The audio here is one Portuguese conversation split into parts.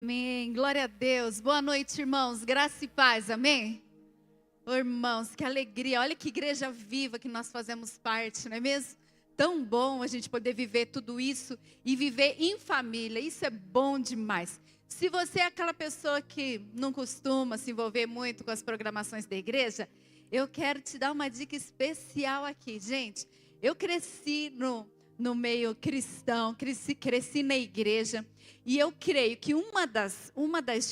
Amém, glória a Deus. Boa noite, irmãos, graça e paz, amém? Ô, irmãos, que alegria, olha que igreja viva que nós fazemos parte, não é mesmo? Tão bom a gente poder viver tudo isso e viver em família, isso é bom demais. Se você é aquela pessoa que não costuma se envolver muito com as programações da igreja, eu quero te dar uma dica especial aqui, gente. Eu cresci no meio cristão, cresci na igreja, e eu creio que uma das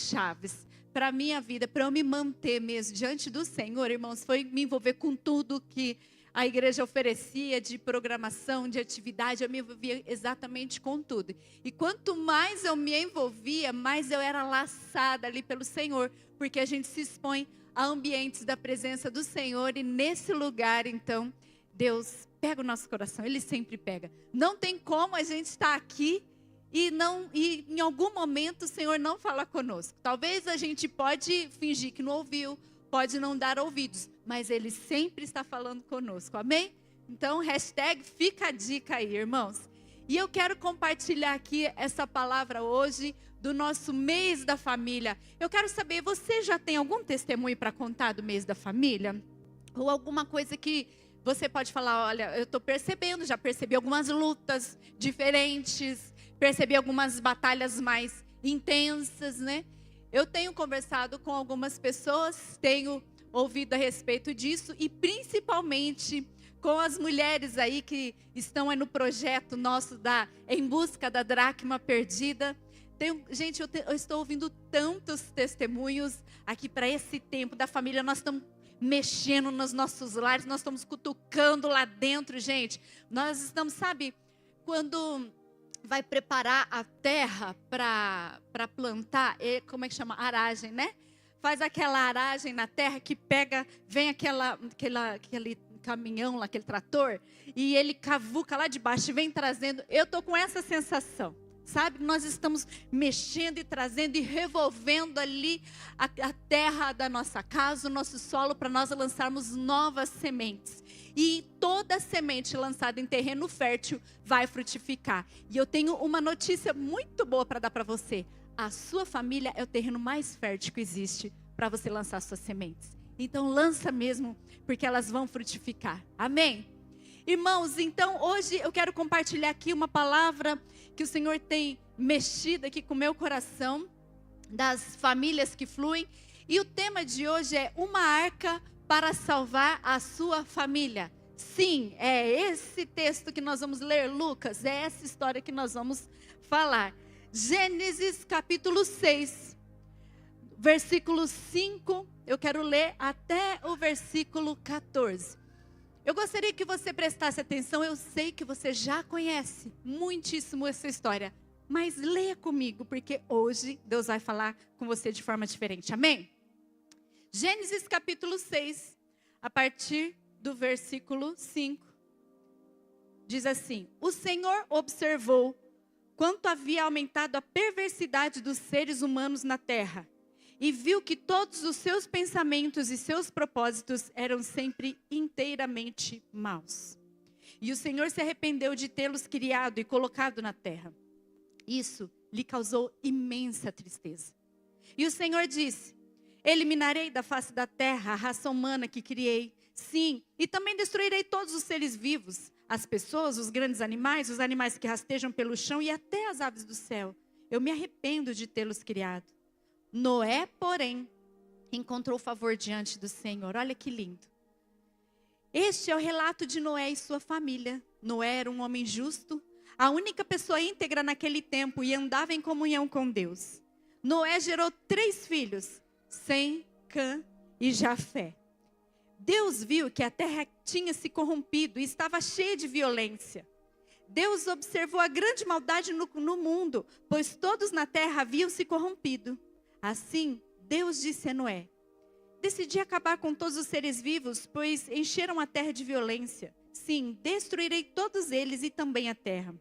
chaves para a minha vida, para eu me manter mesmo diante do Senhor, irmãos, foi me envolver com tudo que a igreja oferecia de programação, de atividade. Eu me envolvia exatamente com tudo. E quanto mais eu me envolvia, mais eu era laçada ali pelo Senhor, porque a gente se expõe a ambientes da presença do Senhor, e nesse lugar, então, Deus pega o nosso coração, Ele sempre pega. Não tem como a gente estar aqui e em algum momento o Senhor não fala conosco. Talvez a gente pode fingir que não ouviu, pode não dar ouvidos, mas Ele sempre está falando conosco, amém? Então, hashtag fica a dica aí, irmãos. E eu quero compartilhar aqui essa palavra hoje do nosso mês da família. Eu quero saber, você já tem algum testemunho para contar do mês da família? Ou alguma coisa que você pode falar, olha, eu estou percebendo, já percebi algumas lutas diferentes, percebi algumas batalhas mais intensas, né? Eu tenho conversado com algumas pessoas, tenho ouvido a respeito disso, e principalmente com as mulheres aí que estão aí no projeto nosso Em Busca da Dracma Perdida. Gente, eu estou ouvindo tantos testemunhos aqui para esse tempo da família. Nós estamos mexendo nos nossos lares, nós estamos cutucando lá dentro, gente. Nós estamos, sabe, quando vai preparar a terra para plantar, como é que chama? Aragem, né? Faz aquela aragem na terra que pega, vem aquele caminhão lá, aquele trator, e ele cavuca lá de baixo e vem trazendo. Eu estou com essa sensação, sabe? Nós estamos mexendo e trazendo e revolvendo ali a terra da nossa casa, o nosso solo, para nós lançarmos novas sementes. E toda semente lançada em terreno fértil vai frutificar. E eu tenho uma notícia muito boa para dar para você. A sua família é o terreno mais fértil que existe para você lançar suas sementes. Então lança mesmo, porque elas vão frutificar. Amém? Irmãos, então hoje eu quero compartilhar aqui uma palavra que o Senhor tem mexido aqui com o meu coração, das famílias que fluem. E o tema de hoje é uma arca para salvar a sua família. Sim, é esse texto que nós vamos ler, Lucas, é essa história que nós vamos falar. Gênesis capítulo 6, versículo 5, eu quero ler até o versículo 14. Eu gostaria que você prestasse atenção, eu sei que você já conhece muitíssimo essa história, mas leia comigo, porque hoje Deus vai falar com você de forma diferente, amém? Gênesis capítulo 6, a partir do versículo 5, diz assim: O Senhor observou quanto havia aumentado a perversidade dos seres humanos na terra, e viu que todos os seus pensamentos e seus propósitos eram sempre inteiramente maus. E o Senhor se arrependeu de tê-los criado e colocado na terra. Isso lhe causou imensa tristeza. E o Senhor disse: Eliminarei da face da terra a raça humana que criei. Sim, e também destruirei todos os seres vivos, as pessoas, os grandes animais, os animais que rastejam pelo chão e até as aves do céu. Eu me arrependo de tê-los criado. Noé, porém, encontrou favor diante do Senhor. Olha que lindo. Este é o relato de Noé e sua família. Noé era um homem justo, a única pessoa íntegra naquele tempo, e andava em comunhão com Deus. Noé gerou 3 filhos, Sem, Cã e Jafé. Deus viu que a terra tinha se corrompido e estava cheia de violência. Deus observou a grande maldade no mundo, pois todos na terra haviam se corrompido. Assim, Deus disse a Noé: Decidi acabar com todos os seres vivos, pois encheram a terra de violência. Sim, destruirei todos eles e também a terra.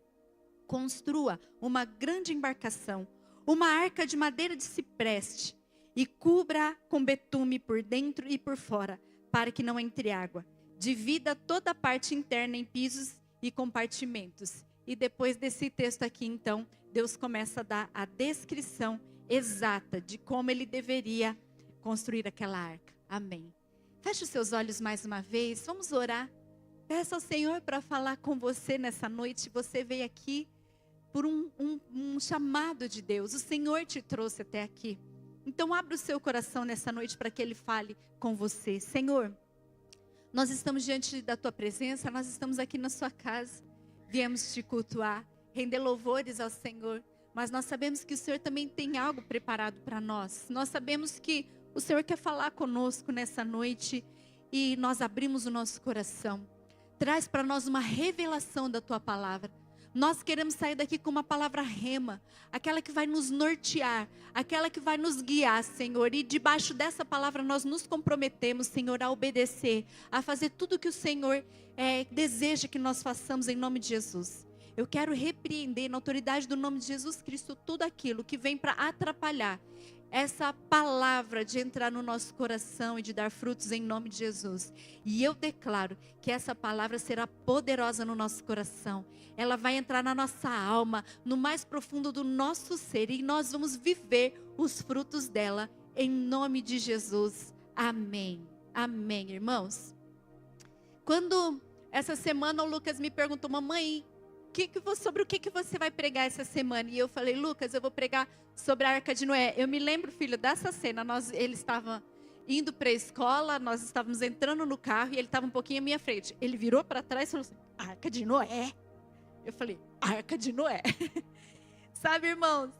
Construa uma grande embarcação, uma arca de madeira de cipreste, e cubra com betume por dentro e por fora, para que não entre água. Divida toda a parte interna em pisos e compartimentos. E depois desse texto aqui, então, Deus começa a dar a descrição exata de como ele deveria construir aquela arca. Amém. Feche os seus olhos mais uma vez, vamos orar. Peça ao Senhor para falar com você nessa noite. Você veio aqui por um chamado de Deus. O Senhor te trouxe até aqui. Então abra o seu coração nessa noite para que Ele fale com você. Senhor, nós estamos diante da Tua presença, nós estamos aqui na Sua casa. Viemos te cultuar, render louvores ao Senhor. Mas nós sabemos que o Senhor também tem algo preparado para nós. Nós sabemos que o Senhor quer falar conosco nessa noite e nós abrimos o nosso coração. Traz para nós uma revelação da Tua palavra. Nós queremos sair daqui com uma palavra rema, aquela que vai nos nortear, aquela que vai nos guiar, Senhor. E debaixo dessa palavra nós nos comprometemos, Senhor, a obedecer, a fazer tudo o que o Senhor deseja que nós façamos em nome de Jesus. Eu quero repreender na autoridade do nome de Jesus Cristo tudo aquilo que vem para atrapalhar essa palavra de entrar no nosso coração e de dar frutos em nome de Jesus. E eu declaro que essa palavra será poderosa no nosso coração. Ela vai entrar na nossa alma, no mais profundo do nosso ser. E nós vamos viver os frutos dela em nome de Jesus. Amém. Amém, irmãos. Quando essa semana o Lucas me perguntou, mamãe, sobre o que você vai pregar essa semana? E eu falei, Lucas, eu vou pregar sobre a Arca de Noé. Eu me lembro, filho, dessa cena. Ele estava indo para a escola, nós estávamos entrando no carro e ele estava um pouquinho à minha frente. Ele virou para trás e falou assim, Arca de Noé? Eu falei, Arca de Noé. Sabe, irmãos,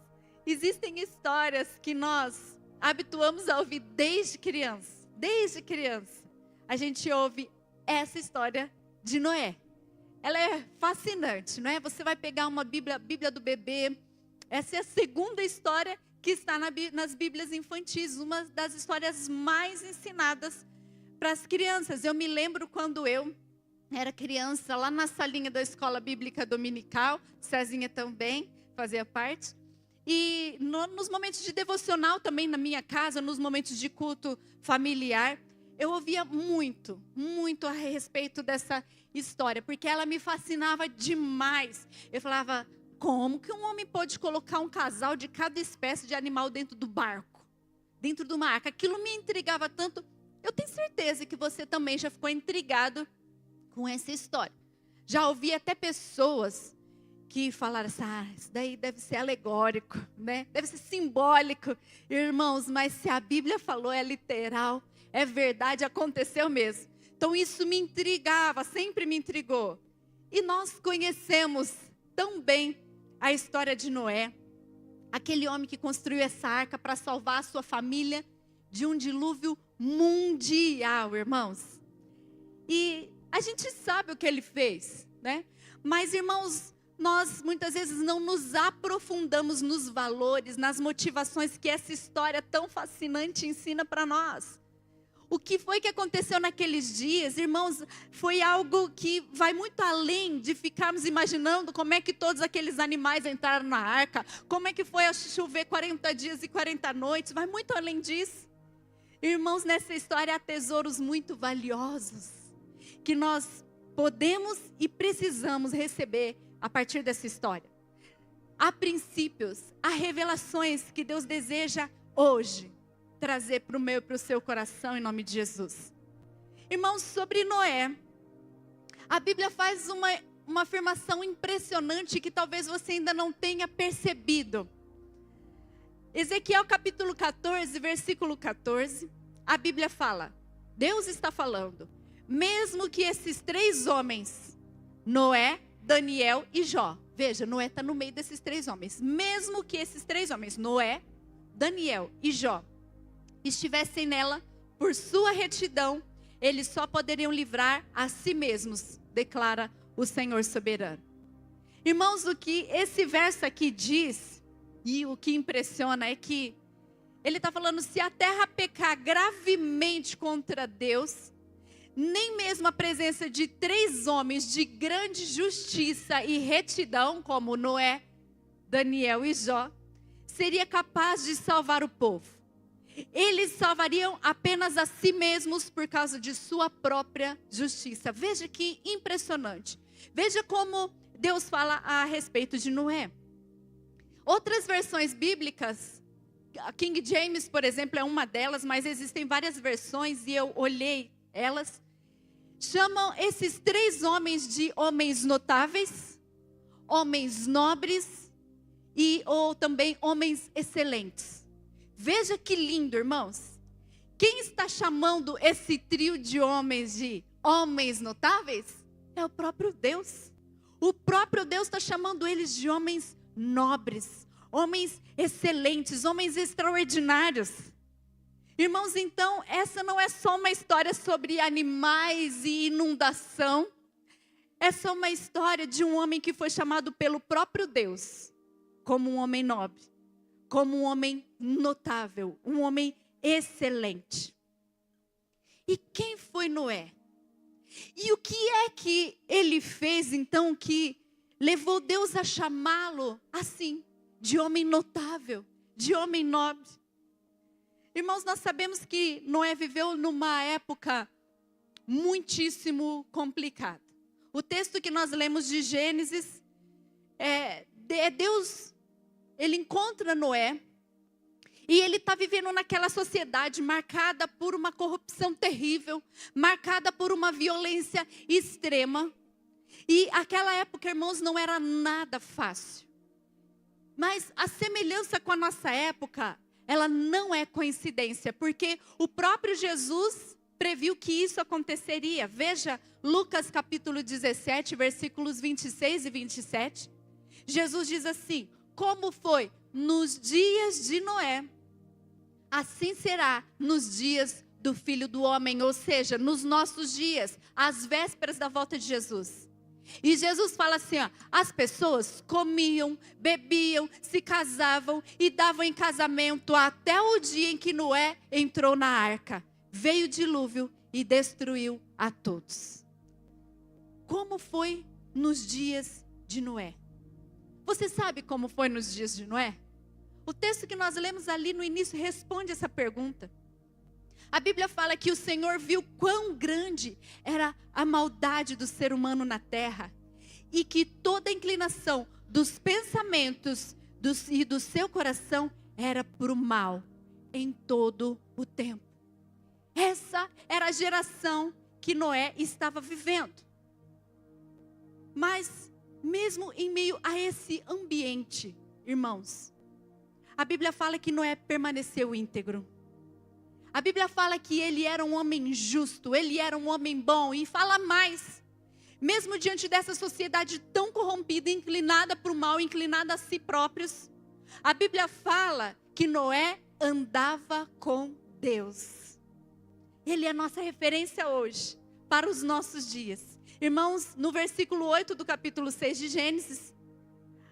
existem histórias que nós habituamos a ouvir desde criança. Desde criança, a gente ouve essa história de Noé. Ela é fascinante, não é? Você vai pegar uma Bíblia, a Bíblia do bebê. Essa é a segunda história que está nas Bíblias infantis. Uma das histórias mais ensinadas para as crianças. Eu me lembro quando eu era criança, lá na salinha da Escola Bíblica Dominical. Cezinha também fazia parte. E nos momentos de devocional também na minha casa, nos momentos de culto familiar, eu ouvia muito a respeito dessa história, porque ela me fascinava demais. Eu falava, como que um homem pode colocar um casal de cada espécie de animal dentro do barco? Dentro de uma arca? Aquilo me intrigava tanto. Eu tenho certeza que você também já ficou intrigado com essa história. Já ouvi até pessoas que falaram assim, isso daí deve ser alegórico, né? Deve ser simbólico. Irmãos, mas se a Bíblia falou, é literal. É verdade, aconteceu mesmo. Então isso me intrigava, sempre me intrigou. E nós conhecemos tão bem a história de Noé. Aquele homem que construiu essa arca para salvar a sua família de um dilúvio mundial, irmãos. E a gente sabe o que ele fez, né? Mas, irmãos, nós muitas vezes não nos aprofundamos nos valores, nas motivações que essa história tão fascinante ensina para nós. O que foi que aconteceu naqueles dias, irmãos, foi algo que vai muito além de ficarmos imaginando como é que todos aqueles animais entraram na arca, como é que foi a chover 40 dias e 40 noites, vai muito além disso. Irmãos, nessa história há tesouros muito valiosos, que nós podemos e precisamos receber a partir dessa história. Há princípios, há revelações que Deus deseja hoje trazer para o meu e para o seu coração em nome de Jesus. Irmãos, sobre Noé, a Bíblia faz uma afirmação impressionante que talvez você ainda não tenha percebido. Ezequiel capítulo 14, versículo 14, a Bíblia fala, Deus está falando, mesmo que esses três homens, Noé, Daniel e Jó, veja, Noé está no meio desses três homens, mesmo que esses três homens, Noé, Daniel e Jó, estivessem nela por sua retidão, eles só poderiam livrar a si mesmos, declara o Senhor soberano. Irmãos, o que esse verso aqui diz, e o que impressiona é que ele está falando, se a terra pecar gravemente contra Deus, nem mesmo a presença de três homens de grande justiça e retidão, como Noé, Daniel e Jó, seria capaz de salvar o povo. Eles salvariam apenas a si mesmos por causa de sua própria justiça. Veja que impressionante. Veja como Deus fala a respeito de Noé. Outras versões bíblicas A King James, por exemplo, é uma delas, mas existem várias versões e eu olhei elas. Chamam esses 3 homens de homens notáveis, homens nobres ou também homens excelentes. Veja que lindo, irmãos. Quem está chamando esse trio de homens notáveis? É o próprio Deus. O próprio Deus está chamando eles de homens nobres, homens excelentes, homens extraordinários. Irmãos, então, essa não é só uma história sobre animais e inundação. Essa é uma história de um homem que foi chamado pelo próprio Deus como um homem nobre, como um homem notável, um homem excelente. E quem foi Noé? E o que é que ele fez, então, que levou Deus a chamá-lo assim, de homem notável, de homem nobre? Irmãos, nós sabemos que Noé viveu numa época muitíssimo complicada. O texto que nós lemos de Gênesis, Deus, ele encontra Noé, e ele está vivendo naquela sociedade marcada por uma corrupção terrível, marcada por uma violência extrema. E aquela época, irmãos, não era nada fácil. Mas a semelhança com a nossa época, ela não é coincidência, porque o próprio Jesus previu que isso aconteceria. Veja Lucas capítulo 17, versículos 26 e 27. Jesus diz assim: como foi nos dias de Noé, assim será nos dias do Filho do Homem, ou seja, nos nossos dias, às vésperas da volta de Jesus. E Jesus fala assim, as pessoas comiam, bebiam, se casavam e davam em casamento até o dia em que Noé entrou na arca. Veio o dilúvio e destruiu a todos. Como foi nos dias de Noé? Você sabe como foi nos dias de Noé? O texto que nós lemos ali no início responde essa pergunta. A Bíblia fala que o Senhor viu quão grande era a maldade do ser humano na terra e que toda a inclinação dos pensamentos e do seu coração era para o mal em todo o tempo. Essa era a geração que Noé estava vivendo. Mas mesmo em meio a esse ambiente, irmãos, a Bíblia fala que Noé permaneceu íntegro. A Bíblia fala que ele era um homem justo, ele era um homem bom. E fala mais, mesmo diante dessa sociedade tão corrompida, inclinada para o mal, inclinada a si próprios, a Bíblia fala que Noé andava com Deus. Ele é a nossa referência hoje, para os nossos dias. Irmãos, no versículo 8 do capítulo 6 de Gênesis,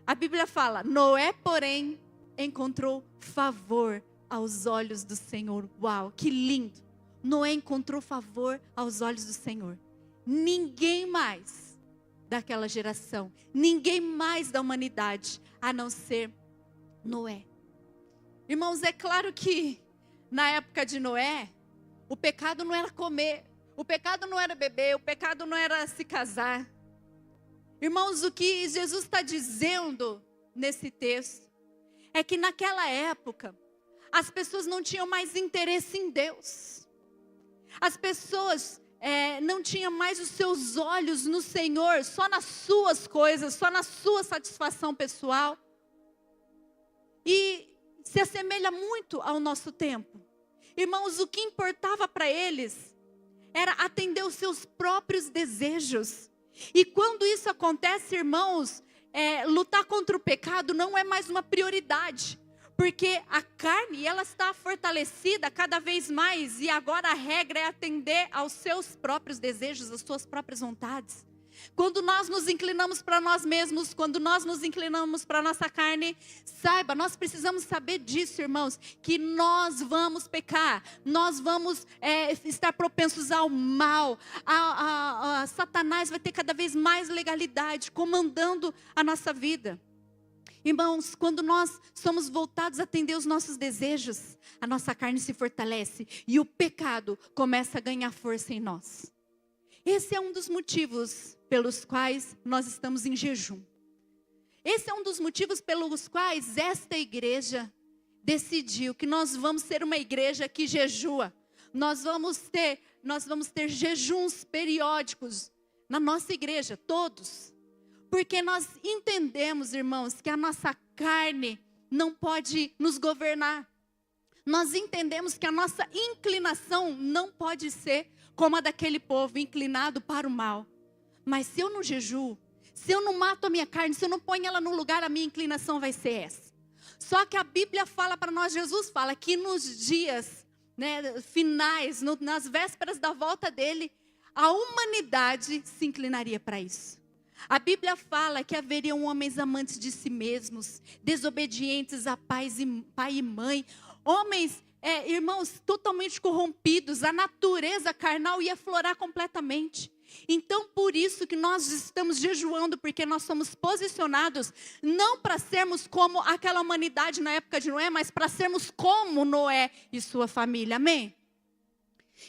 a Bíblia fala: Noé, porém, encontrou favor aos olhos do Senhor. Uau, que lindo! Noé encontrou favor aos olhos do Senhor. Ninguém mais daquela geração, ninguém mais da humanidade, a não ser Noé. Irmãos, é claro que na época de Noé, o pecado não era comer, o pecado não era beber, o pecado não era se casar. Irmãos, o que Jesus está dizendo nesse texto é que naquela época, as pessoas não tinham mais interesse em Deus. As pessoas não tinham mais os seus olhos no Senhor, só nas suas coisas, só na sua satisfação pessoal. E se assemelha muito ao nosso tempo. Irmãos, o que importava para eles era atender os seus próprios desejos. E quando isso acontece, irmãos, lutar contra o pecado não é mais uma prioridade. Porque a carne, ela está fortalecida cada vez mais. E agora a regra é atender aos seus próprios desejos, às suas próprias vontades. Quando nós nos inclinamos para nós mesmos, quando nós nos inclinamos para a nossa carne, saiba, nós precisamos saber disso, irmãos, que nós vamos pecar, nós vamos estar propensos ao mal, Satanás vai ter cada vez mais legalidade, comandando a nossa vida. Irmãos, quando nós somos voltados a atender os nossos desejos, a nossa carne se fortalece e o pecado começa a ganhar força em nós. Esse é um dos motivos pelos quais nós estamos em jejum. Esse é um dos motivos pelos quais esta igreja decidiu que nós vamos ser uma igreja que jejua. Nós vamos ter jejuns periódicos na nossa igreja, todos. Porque nós entendemos, irmãos, que a nossa carne não pode nos governar. Nós entendemos que a nossa inclinação não pode ser como a daquele povo, inclinado para o mal. Mas se eu não jejuo, se eu não mato a minha carne, se eu não ponho ela no lugar, a minha inclinação vai ser essa. Só que a Bíblia fala para nós, Jesus fala que nos dias finais, nas vésperas da volta dele, a humanidade se inclinaria para isso. A Bíblia fala que haveriam homens amantes de si mesmos, desobedientes a pai e mãe, homens, irmãos, totalmente corrompidos, a natureza carnal ia florar completamente. Então, por isso que nós estamos jejuando, porque nós somos posicionados, não para sermos como aquela humanidade na época de Noé, mas para sermos como Noé e sua família, amém?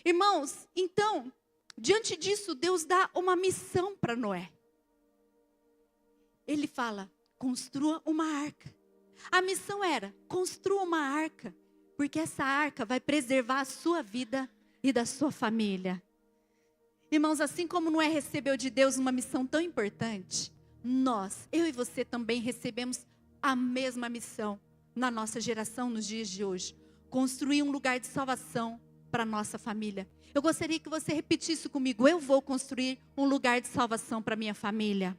Irmãos, então, diante disso, Deus dá uma missão para Noé. Ele fala, construa uma arca. A missão era, construa uma arca, porque essa arca vai preservar a sua vida e da sua família. Irmãos, assim como Noé recebeu de Deus uma missão tão importante, nós, eu e você também recebemos a mesma missão na nossa geração, nos dias de hoje. Construir um lugar de salvação para a nossa família. Eu gostaria que você repetisse comigo, eu vou construir um lugar de salvação para minha família.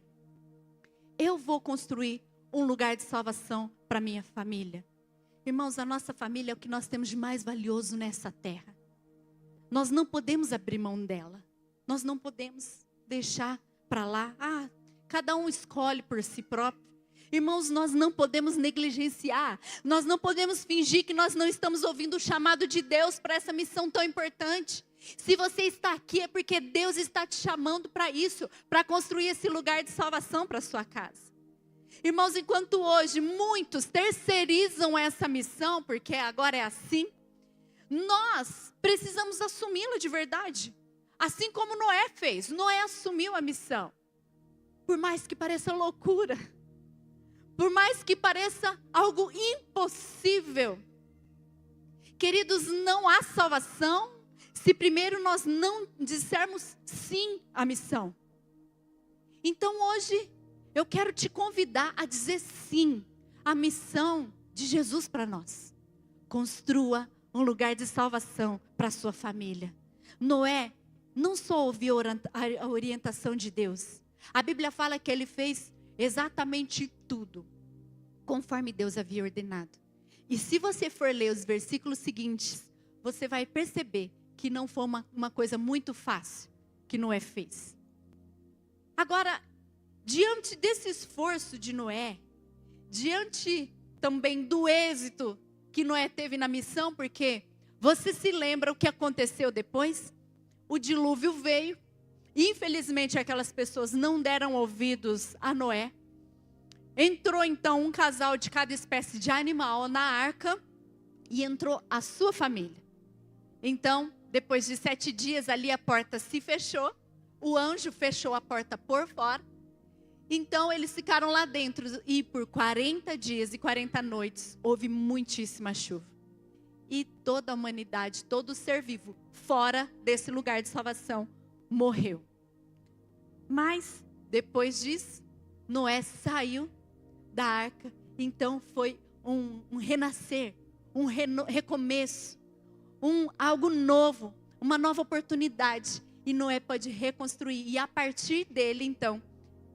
Eu vou construir um lugar de salvação para minha família. Irmãos, a nossa família é o que nós temos de mais valioso nessa terra. Nós não podemos abrir mão dela. Nós não podemos deixar para lá. Cada um escolhe por si próprio. Irmãos, nós não podemos negligenciar. Nós não podemos fingir que nós não estamos ouvindo o chamado de Deus para essa missão tão importante. Se você está aqui é porque Deus está te chamando para isso, para construir esse lugar de salvação para a sua casa. Irmãos, enquanto hoje muitos terceirizam essa missão, porque agora é assim, nós precisamos assumi-la de verdade. Assim como Noé fez, Noé assumiu a missão. Por mais que pareça loucura, por mais que pareça algo impossível. Queridos, não há salvação se primeiro nós não dissermos sim à missão. Então hoje eu quero te convidar a dizer sim à missão de Jesus para nós. Construa um lugar de salvação para a sua família. Noé não só ouviu a orientação de Deus. A Bíblia fala que ele fez exatamente tudo, conforme Deus havia ordenado. E se você for ler os versículos seguintes, você vai perceber que não foi uma coisa muito fácil que Noé fez. Agora, diante desse esforço de Noé, diante também do êxito que Noé teve na missão, porque você se lembra o que aconteceu depois? O dilúvio veio, e infelizmente aquelas pessoas não deram ouvidos a Noé. Entrou então um casal de cada espécie de animal na arca, e entrou a sua família. Então, depois de 7 dias ali a porta se fechou, o anjo fechou a porta por fora. Então eles ficaram lá dentro e por 40 dias e 40 noites houve muitíssima chuva. E toda a humanidade, todo ser vivo fora desse lugar de salvação morreu. Mas depois disso, Noé saiu da arca. Então foi um renascer, um recomeço, algo novo, uma nova oportunidade. E Noé pode reconstruir. E a partir dele, então,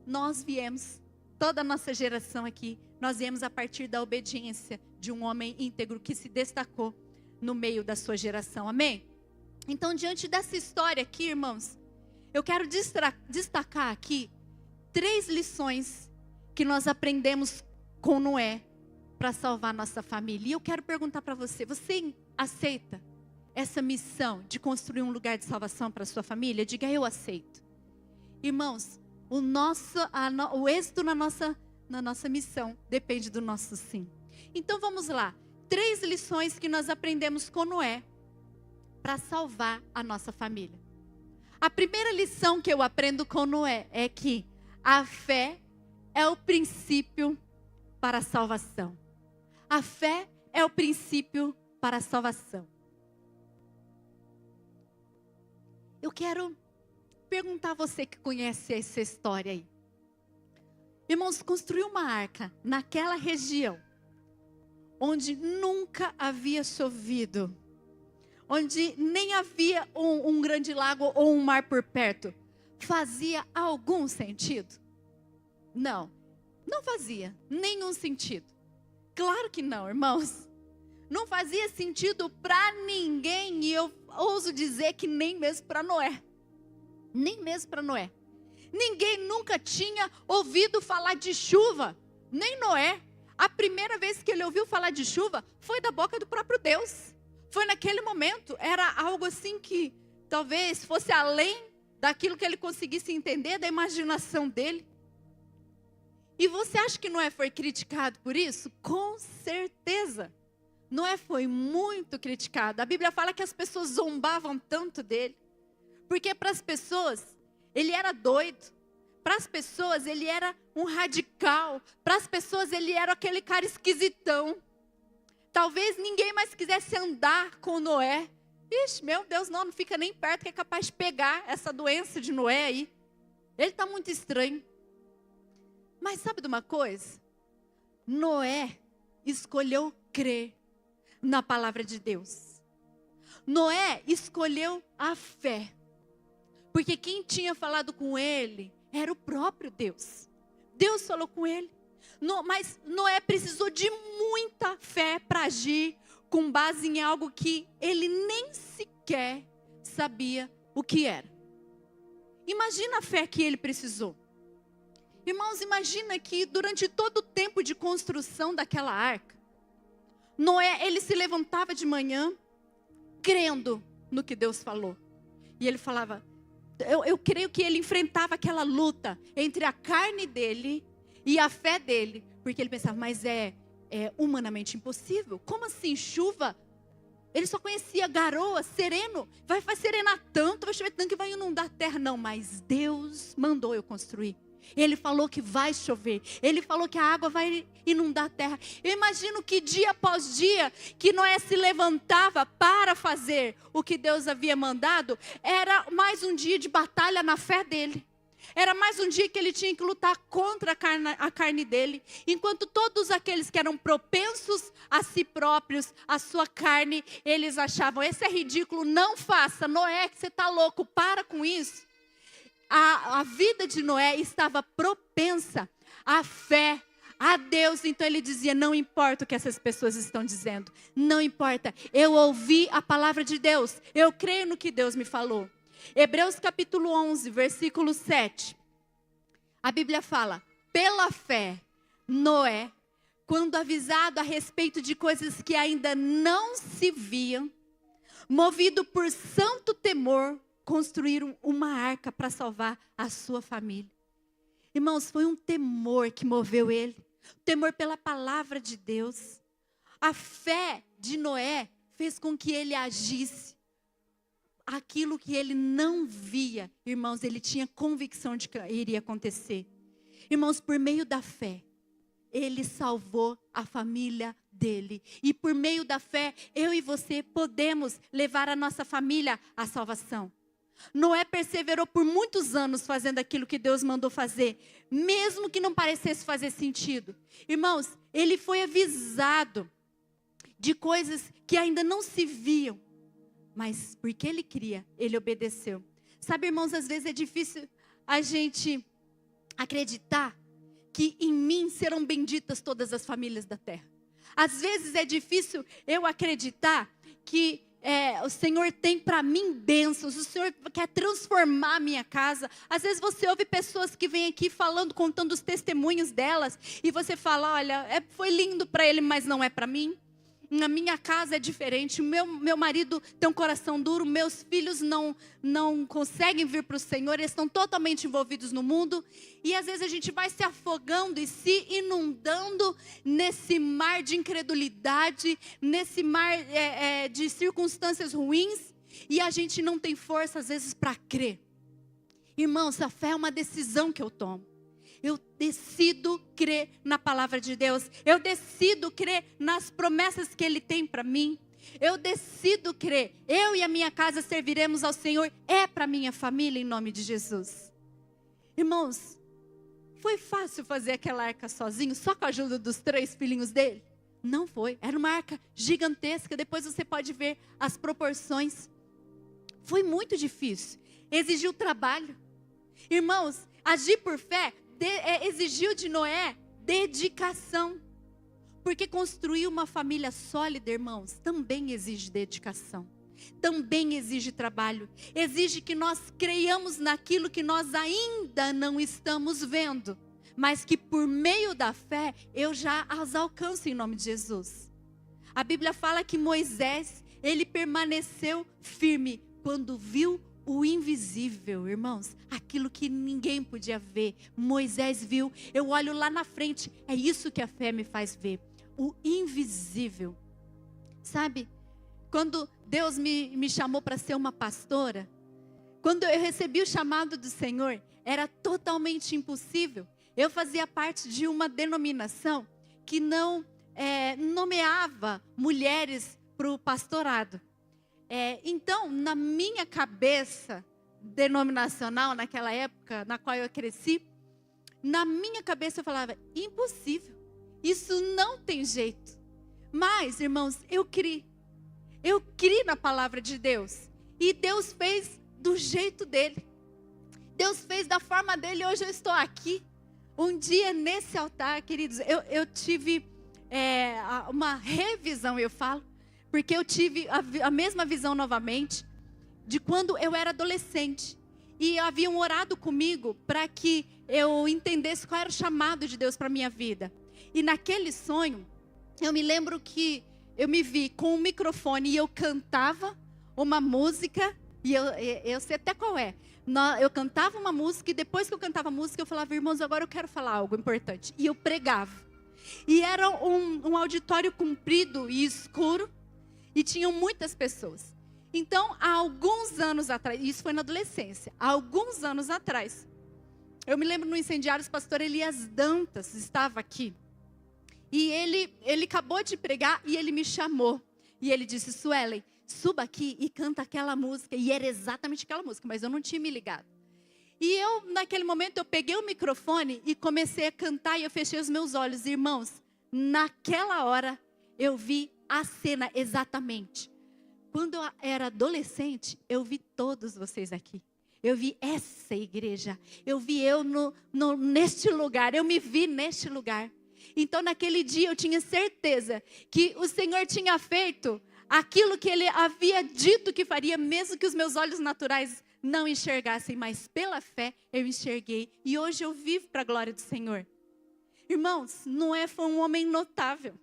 nós viemos, toda a nossa geração aqui, nós viemos a partir da obediência de um homem íntegro que se destacou no meio da sua geração. Amém? Então, diante dessa história aqui, irmãos, eu quero destacar aqui 3 lições que nós aprendemos com Noé para salvar nossa família. E eu quero perguntar para você, você aceita essa missão de construir um lugar de salvação para a sua família? Diga, eu aceito. Irmãos, o êxito na nossa missão depende do nosso sim. Então vamos lá. 3 lições que nós aprendemos com Noé para salvar a nossa família. A primeira lição que eu aprendo com Noé é que a fé é o princípio para a salvação. A fé é o princípio para a salvação. Eu quero perguntar a você que conhece essa história aí. Irmãos, construir uma arca naquela região, onde nunca havia chovido, onde nem havia um grande lago ou um mar por perto, fazia algum sentido? Não, não fazia nenhum sentido. Claro que não, irmãos. Não fazia sentido para ninguém, e eu ouso dizer que nem mesmo para Noé. Nem mesmo para Noé. Ninguém nunca tinha ouvido falar de chuva, nem Noé. A primeira vez que ele ouviu falar de chuva foi da boca do próprio Deus. Foi naquele momento, era algo assim que talvez fosse além daquilo que ele conseguisse entender, da imaginação dele. E você acha que Noé foi criticado por isso? Com certeza. Noé foi muito criticado. A Bíblia fala que as pessoas zombavam tanto dele. Porque para as pessoas, ele era doido. Para as pessoas, ele era um radical. Para as pessoas, ele era aquele cara esquisitão. Talvez ninguém mais quisesse andar com Noé. Ixi, meu Deus, não fica nem perto, que é capaz de pegar essa doença de Noé aí. Ele está muito estranho. Mas sabe de uma coisa? Noé escolheu crer na palavra de Deus. Noé escolheu a fé. Porque quem tinha falado com ele era o próprio Deus. Deus falou com ele. Mas Noé precisou de muita fé para agir com base em algo que ele nem sequer sabia o que era. Imagina a fé que ele precisou. Irmãos, imagina que durante todo o tempo de construção daquela arca, Noé, ele se levantava de manhã, crendo no que Deus falou. E ele falava, eu creio que ele enfrentava aquela luta entre a carne dele e a fé dele. Porque ele pensava, mas é humanamente impossível. Como assim, chuva? Ele só conhecia garoa, sereno. Vai serenar tanto, vai chover tanto que vai inundar a terra. Não, mas Deus mandou eu construir. Ele falou que vai chover. Ele falou que a água vai inundar a terra. Eu imagino que dia após dia que Noé se levantava para fazer o que Deus havia mandado, era mais um dia de batalha na fé dele. Era mais um dia que ele tinha que lutar contra a carne dele. Enquanto todos aqueles que eram propensos a si próprios, a sua carne, eles achavam, esse é ridículo, não faça. Noé, que você está louco, para com isso. A vida de Noé estava propensa à fé, a Deus. Então ele dizia, não importa o que essas pessoas estão dizendo. Não importa, eu ouvi a palavra de Deus. Eu creio no que Deus me falou. Hebreus capítulo 11, versículo 7. A Bíblia fala, pela fé, Noé, quando avisado a respeito de coisas que ainda não se viam, movido por santo temor, construíram uma arca para salvar a sua família. Irmãos, foi um temor que moveu ele. Temor pela palavra de Deus. A fé de Noé fez com que ele agisse. Aquilo que ele não via, irmãos, ele tinha convicção de que iria acontecer. Irmãos, por meio da fé, ele salvou a família dele. E por meio da fé, eu e você podemos levar a nossa família à salvação. Noé perseverou por muitos anos fazendo aquilo que Deus mandou fazer, mesmo que não parecesse fazer sentido. Irmãos, ele foi avisado de coisas que ainda não se viam, mas porque ele queria, ele obedeceu. Sabe, irmãos, às vezes é difícil a gente acreditar que em mim serão benditas todas as famílias da terra. Às vezes é difícil eu acreditar que o Senhor tem para mim bênçãos, o Senhor quer transformar a minha casa. Às vezes você ouve pessoas que vêm aqui falando, contando os testemunhos delas, e você fala, olha, foi lindo para ele, mas não é para mim. Na minha casa é diferente, meu marido tem um coração duro, meus filhos não conseguem vir para o Senhor, eles estão totalmente envolvidos no mundo. E às vezes a gente vai se afogando e se inundando nesse mar de incredulidade, nesse mar de circunstâncias ruins, e a gente não tem força às vezes para crer. Irmãos, a fé é uma decisão que eu tomo. Eu decido crer na palavra de Deus. Eu decido crer nas promessas que Ele tem para mim. Eu decido crer. Eu e a minha casa serviremos ao Senhor. É para minha família, em nome de Jesus. Irmãos, foi fácil fazer aquela arca sozinho, só com a ajuda dos 3 filhinhos dele? Não foi. Era uma arca gigantesca. Depois você pode ver as proporções. Foi muito difícil. Exigiu trabalho. Irmãos, agir por fé exigiu de Noé dedicação. Porque construir uma família sólida, irmãos, também exige dedicação. Também exige trabalho. Exige que nós creiamos naquilo que nós ainda não estamos vendo. Mas que por meio da fé, eu já as alcanço em nome de Jesus. A Bíblia fala que Moisés, ele permaneceu firme quando viu o invisível, irmãos. Aquilo que ninguém podia ver, Moisés viu. Eu olho lá na frente, é isso que a fé me faz ver. O invisível. Sabe, quando Deus me chamou para ser uma pastora, quando eu recebi o chamado do Senhor, era totalmente impossível. Eu fazia parte de uma denominação que não nomeava mulheres para o pastorado. Então, na minha cabeça denominacional, naquela época na qual eu cresci, na minha cabeça eu falava, impossível, isso não tem jeito. Mas, irmãos, eu criei na palavra de Deus, e Deus fez do jeito dele, Deus fez da forma dele, e hoje eu estou aqui. Um dia nesse altar, queridos, eu tive uma revisão, eu falo, porque eu tive a mesma visão novamente, de quando eu era adolescente. E haviam orado comigo para que eu entendesse qual era o chamado de Deus para a minha vida. E naquele sonho, eu me lembro que eu me vi com um microfone e eu cantava uma música, e eu sei até qual é. Eu cantava uma música e depois que eu cantava a música, eu falava, irmãos, agora eu quero falar algo importante. E eu pregava. E era um auditório comprido e escuro, e tinham muitas pessoas. Então, há alguns anos atrás, isso foi na adolescência, há alguns anos atrás, eu me lembro no Incendiários, o pastor Elias Dantas estava aqui. E ele acabou de pregar e ele me chamou. E ele disse, Suelen, suba aqui e canta aquela música. E era exatamente aquela música, mas eu não tinha me ligado. E eu, naquele momento, eu peguei o microfone e comecei a cantar e eu fechei os meus olhos. Irmãos, naquela hora, eu vi a cena exatamente. Quando eu era adolescente, eu vi todos vocês aqui. Eu vi essa igreja. Eu vi eu neste lugar. Eu me vi neste lugar. Então, naquele dia, eu tinha certeza que o Senhor tinha feito aquilo que Ele havia dito que faria, mesmo que os meus olhos naturais não enxergassem, mas pela fé eu enxerguei. E hoje eu vivo para a glória do Senhor. Irmãos, Noé foi um homem notável.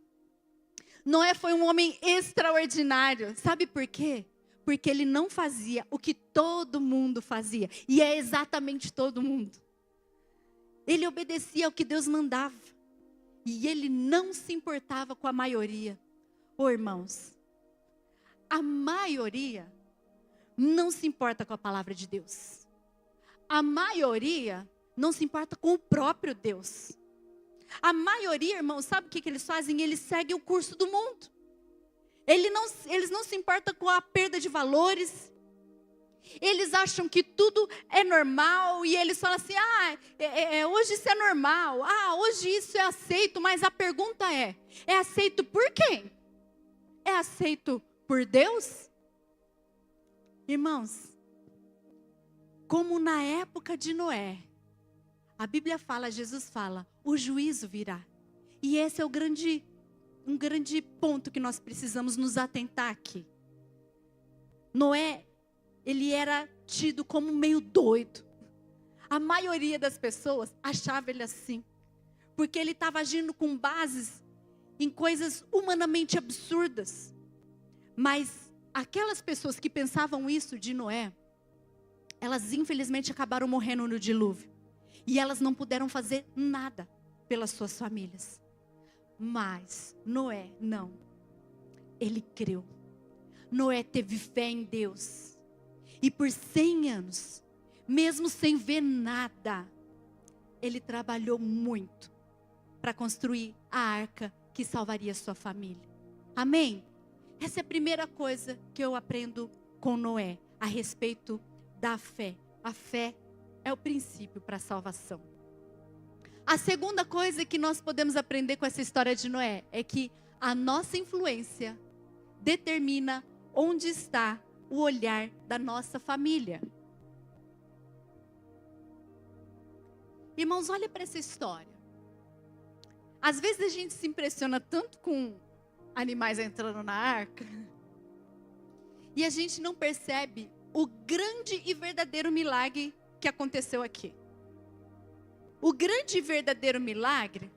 Noé foi um homem extraordinário. Sabe por quê? Porque ele não fazia o que todo mundo fazia. E é exatamente todo mundo. Ele obedecia ao que Deus mandava. E ele não se importava com a maioria. Ô irmãos, a maioria não se importa com a palavra de Deus. A maioria não se importa com o próprio Deus. A maioria, irmãos, sabe o que eles fazem? Eles seguem o curso do mundo. Eles não se importam com a perda de valores. Eles acham que tudo é normal e eles falam assim, hoje isso é normal, hoje isso é aceito, mas a pergunta é aceito por quem? É aceito por Deus? Irmãos, como na época de Noé, a Bíblia fala, Jesus fala, o juízo virá. E esse é um grande ponto que nós precisamos nos atentar aqui. Noé, ele era tido como meio doido. A maioria das pessoas achava ele assim. Porque ele estava agindo com bases em coisas humanamente absurdas. Mas aquelas pessoas que pensavam isso de Noé, elas infelizmente acabaram morrendo no dilúvio. E elas não puderam fazer nada pelas suas famílias. Mas Noé, não. Ele creu. Noé teve fé em Deus. E por 100 anos, mesmo sem ver nada, ele trabalhou muito para construir a arca que salvaria sua família. Amém? Essa é a primeira coisa que eu aprendo com Noé, a respeito da fé. A fé é o princípio para a salvação. A segunda coisa que nós podemos aprender com essa história de Noé é que a nossa influência determina onde está o olhar da nossa família. Irmãos, olha para essa história. Às vezes a gente se impressiona tanto com animais entrando na arca e a gente não percebe o grande e verdadeiro milagre que aconteceu aqui. O grande e verdadeiro milagre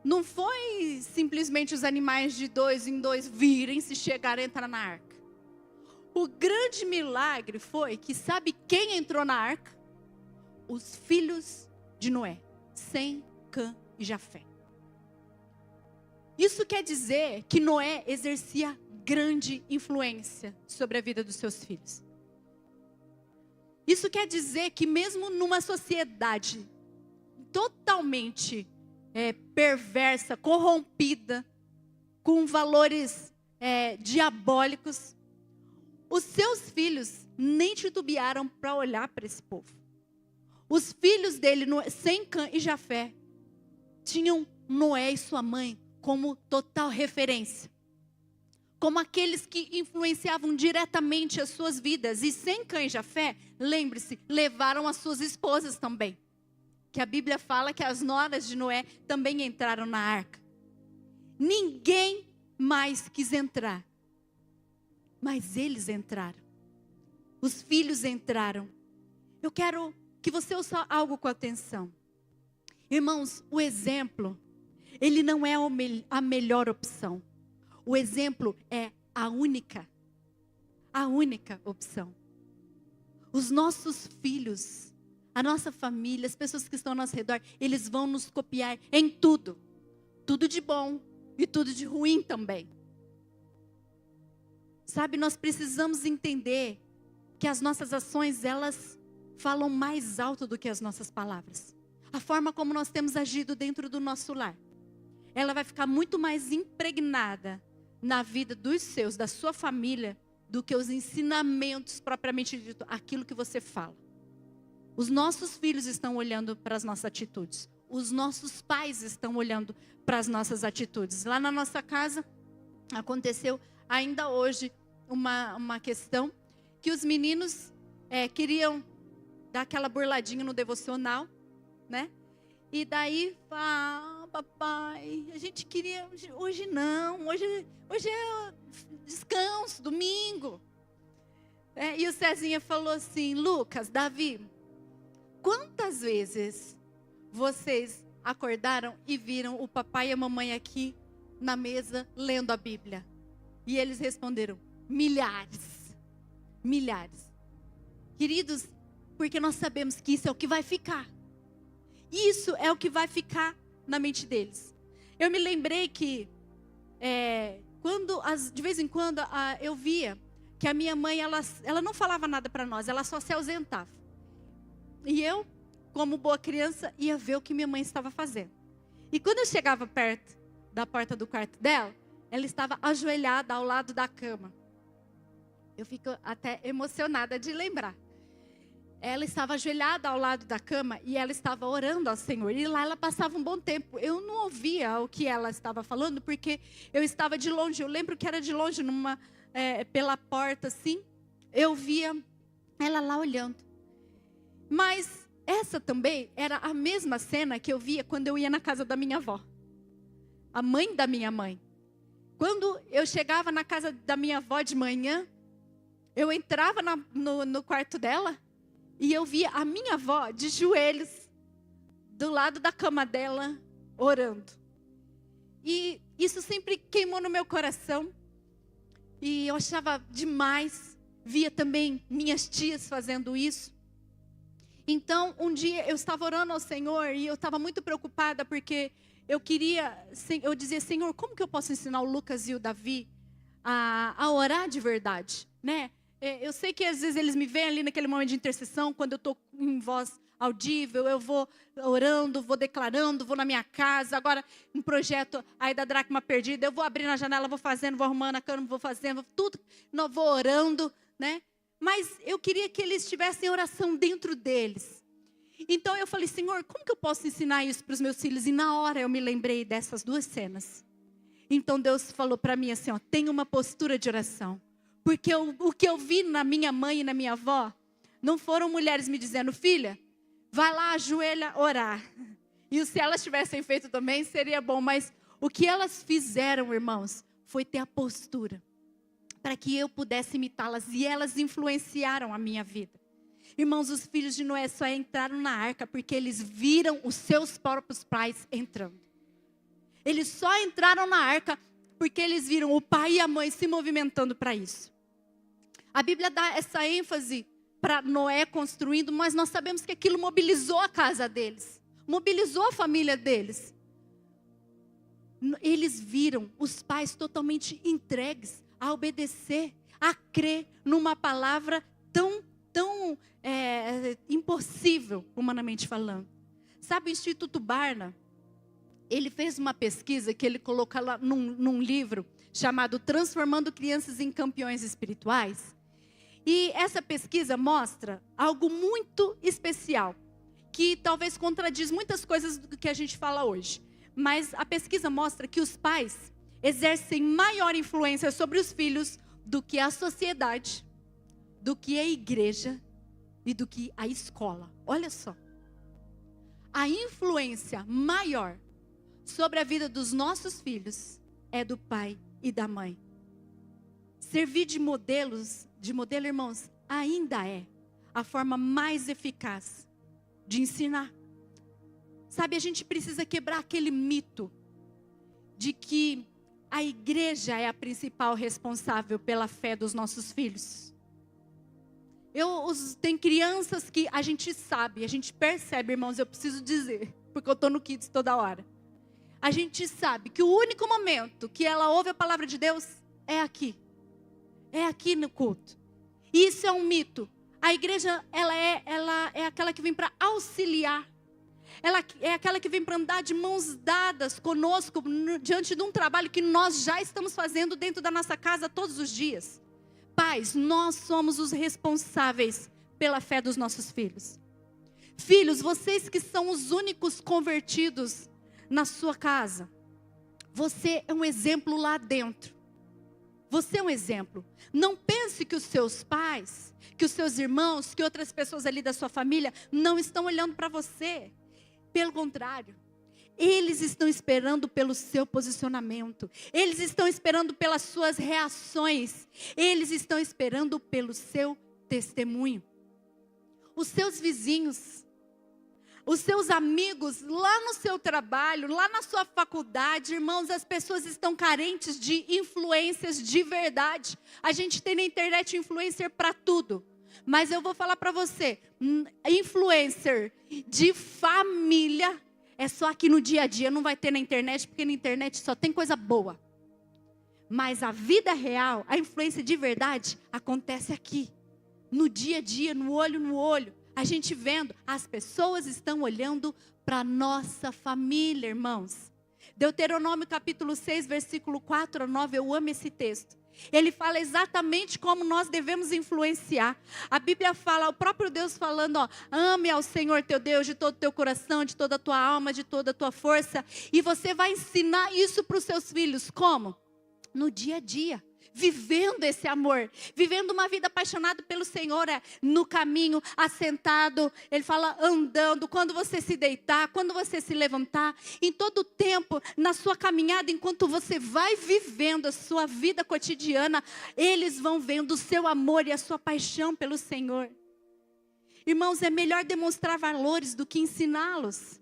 não foi simplesmente os animais de 2 em 2 virem se chegar a entrar na arca. O grande milagre foi que sabe quem entrou na arca? Os filhos de Noé, Sem, Cã e Jafé. Isso quer dizer que Noé exercia grande influência sobre a vida dos seus filhos. Isso quer dizer que mesmo numa sociedade totalmente perversa, corrompida, com valores diabólicos, os seus filhos nem titubearam para olhar para esse povo. Os filhos dele, Sem, Cã e Jafé, tinham Noé e sua mãe como total referência, como aqueles que influenciavam diretamente as suas vidas. E Sem, Cã e Jafé, lembre-se, levaram as suas esposas também, que a Bíblia fala que as noras de Noé também entraram na arca. Ninguém mais quis entrar, mas eles entraram. Os filhos entraram. Eu quero que você ouça algo com atenção. Irmãos, o exemplo, ele não é a melhor opção. O exemplo é a única opção. Os nossos filhos, a nossa família, as pessoas que estão ao nosso redor, eles vão nos copiar em tudo. Tudo de bom e tudo de ruim também. Sabe, nós precisamos entender que as nossas ações, elas falam mais alto do que as nossas palavras. A forma como nós temos agido dentro do nosso lar, ela vai ficar muito mais impregnada na vida dos seus, da sua família, do que os ensinamentos propriamente dito, aquilo que você fala. Os nossos filhos estão olhando para as nossas atitudes. Os nossos pais estão olhando para as nossas atitudes. Lá na nossa casa, aconteceu ainda hoje uma questão que os meninos queriam dar aquela burladinha no devocional, né? E daí, papai, a gente queria, hoje não, hoje é descanso, domingo. E o Cezinha falou assim: Lucas, Davi, quantas vezes vocês acordaram e viram o papai e a mamãe aqui na mesa lendo a Bíblia? E eles responderam: milhares. Milhares. Queridos, porque nós sabemos que isso é o que vai ficar. Isso é o que vai ficar na mente deles. Eu me lembrei que, de vez em quando, eu via que a minha mãe, ela não falava nada para nós, ela só se ausentava. E eu, como boa criança, ia ver o que minha mãe estava fazendo. E quando eu chegava perto da porta do quarto dela, ela estava ajoelhada ao lado da cama. Eu fico até emocionada de lembrar. Ela estava ajoelhada ao lado da cama e ela estava orando ao Senhor. E lá ela passava um bom tempo. Eu não ouvia o que ela estava falando porque eu estava de longe. Eu lembro que era de longe, pela porta assim. Eu via ela lá olhando. Mas essa também era a mesma cena que eu via quando eu ia na casa da minha avó. A mãe da minha mãe. Quando eu chegava na casa da minha avó de manhã, eu entrava no quarto dela e eu via a minha avó de joelhos do lado da cama dela, orando. E isso sempre queimou no meu coração. E eu achava demais. Via também minhas tias fazendo isso. Então, um dia eu estava orando ao Senhor e eu estava muito preocupada porque eu dizia: Senhor, como que eu posso ensinar o Lucas e o Davi a orar de verdade, né? Eu sei que às vezes eles me veem ali naquele momento de intercessão, quando eu estou em voz audível, eu vou orando, vou declarando, vou na minha casa. Agora, um projeto aí da Dracma Perdida, eu vou abrir na janela, vou fazendo, vou arrumando a cama, vou fazendo, tudo, não, vou orando, né? Mas eu queria que eles tivessem oração dentro deles. Então eu falei, Senhor, como que eu posso ensinar isso para os meus filhos? E na hora eu me lembrei dessas duas cenas. Então Deus falou para mim assim, ó, tenha uma postura de oração. Porque o que eu vi na minha mãe e na minha avó, não foram mulheres me dizendo, filha, vai lá, ajoelha, orar. E se elas tivessem feito também, seria bom. Mas o que elas fizeram, irmãos, foi ter a postura. Para que eu pudesse imitá-las. E elas influenciaram a minha vida. Irmãos, os filhos de Noé só entraram na arca porque eles viram os seus próprios pais entrando. Eles só entraram na arca porque eles viram o pai e a mãe se movimentando para isso. A Bíblia dá essa ênfase para Noé construindo, mas nós sabemos que aquilo mobilizou a casa deles. Mobilizou a família deles. Eles viram os pais totalmente entregues a obedecer, a crer numa palavra tão impossível, humanamente falando. Sabe, o Instituto Barna, ele fez uma pesquisa que ele colocou lá num livro chamado Transformando Crianças em Campeões Espirituais. E essa pesquisa mostra algo muito especial, que talvez contradiz muitas coisas do que a gente fala hoje. Mas a pesquisa mostra que os pais exercem maior influência sobre os filhos do que a sociedade, do que a igreja e do que a escola. Olha só. A influência maior sobre a vida dos nossos filhos é do pai e da mãe. Servir de modelo, irmãos, ainda é a forma mais eficaz de ensinar. Sabe, a gente precisa quebrar aquele mito de que a igreja é a principal responsável pela fé dos nossos filhos. Tem crianças que a gente sabe, a gente percebe, irmãos, eu preciso dizer, porque eu estou no Kids toda hora. A gente sabe que o único momento que ela ouve a palavra de Deus é aqui. É aqui no culto. E isso é um mito. A igreja, ela é aquela que vem para auxiliar. Ela é aquela que vem para andar de mãos dadas conosco diante de um trabalho que nós já estamos fazendo dentro da nossa casa todos os dias. Pais, nós somos os responsáveis pela fé dos nossos filhos. Filhos, vocês que são os únicos convertidos na sua casa, você é um exemplo lá dentro. Você é um exemplo. Não pense que os seus pais, que os seus irmãos, que outras pessoas ali da sua família não estão olhando para você. Pelo contrário, eles estão esperando pelo seu posicionamento. Eles estão esperando pelas suas reações. Eles estão esperando pelo seu testemunho. Os seus vizinhos, os seus amigos, lá no seu trabalho, lá na sua faculdade, irmãos, as pessoas estão carentes de influências de verdade. A gente tem na internet influencer para tudo. Mas eu vou falar para você, influencer de família é só aqui no dia a dia, não vai ter na internet, porque na internet só tem coisa boa. Mas a vida real, a influência de verdade, acontece aqui, no dia a dia, no olho. A gente vendo, as pessoas estão olhando para a nossa família, irmãos. Deuteronômio capítulo 6, versículo 4 a 9, eu amo esse texto. Ele fala exatamente como nós devemos influenciar. A Bíblia fala, o próprio Deus falando, ó, ame ao Senhor teu Deus de todo o teu coração, de toda a tua alma, de toda a tua força. E você vai ensinar isso para os seus filhos. Como? No dia a dia. Vivendo esse amor, vivendo uma vida apaixonada pelo Senhor, no caminho, assentado, ele fala andando, quando você se deitar, quando você se levantar, em todo o tempo, na sua caminhada, enquanto você vai vivendo a sua vida cotidiana, eles vão vendo o seu amor e a sua paixão pelo Senhor. Irmãos, é melhor demonstrar valores do que ensiná-los.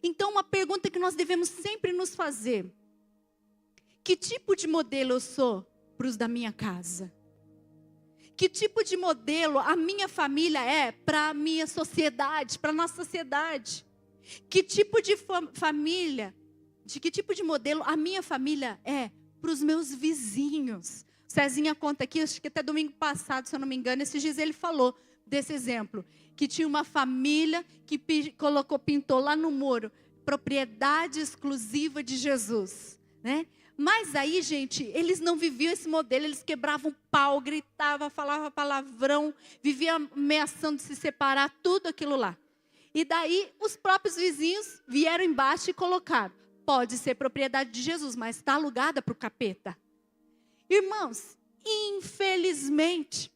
Então, uma pergunta que nós devemos sempre nos fazer: que tipo de modelo eu sou para os da minha casa? Que tipo de modelo a minha família é para a minha sociedade, para a nossa sociedade? Que tipo de família, que tipo de modelo a minha família é para os meus vizinhos? Cezinha conta aqui, acho que até domingo passado, se eu não me engano, esses dias ele falou, desse exemplo, que tinha uma família que pintou lá no muro, propriedade exclusiva de Jesus, né? Mas aí, gente, eles não viviam esse modelo, eles quebravam pau, gritavam, falavam palavrão, viviam ameaçando de se separar, tudo aquilo lá. E daí, os próprios vizinhos vieram embaixo e colocaram: pode ser propriedade de Jesus, mas está alugada para o capeta. Irmãos, infelizmente,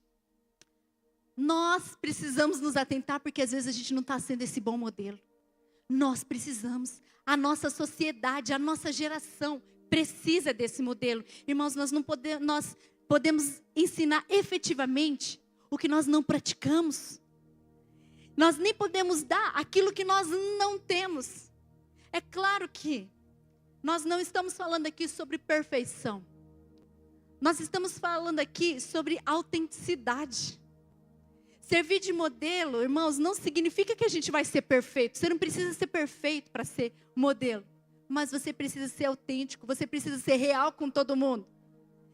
nós precisamos nos atentar, porque às vezes a gente não está sendo esse bom modelo. Nós precisamos, a nossa sociedade, a nossa geração precisa desse modelo. Irmãos, nós podemos ensinar efetivamente o que nós não praticamos. Nós nem podemos dar aquilo que nós não temos. É claro que nós não estamos falando aqui sobre perfeição. Nós estamos falando aqui sobre autenticidade. Servir de modelo, irmãos, não significa que a gente vai ser perfeito. Você não precisa ser perfeito para ser modelo. Mas você precisa ser autêntico, você precisa ser real com todo mundo.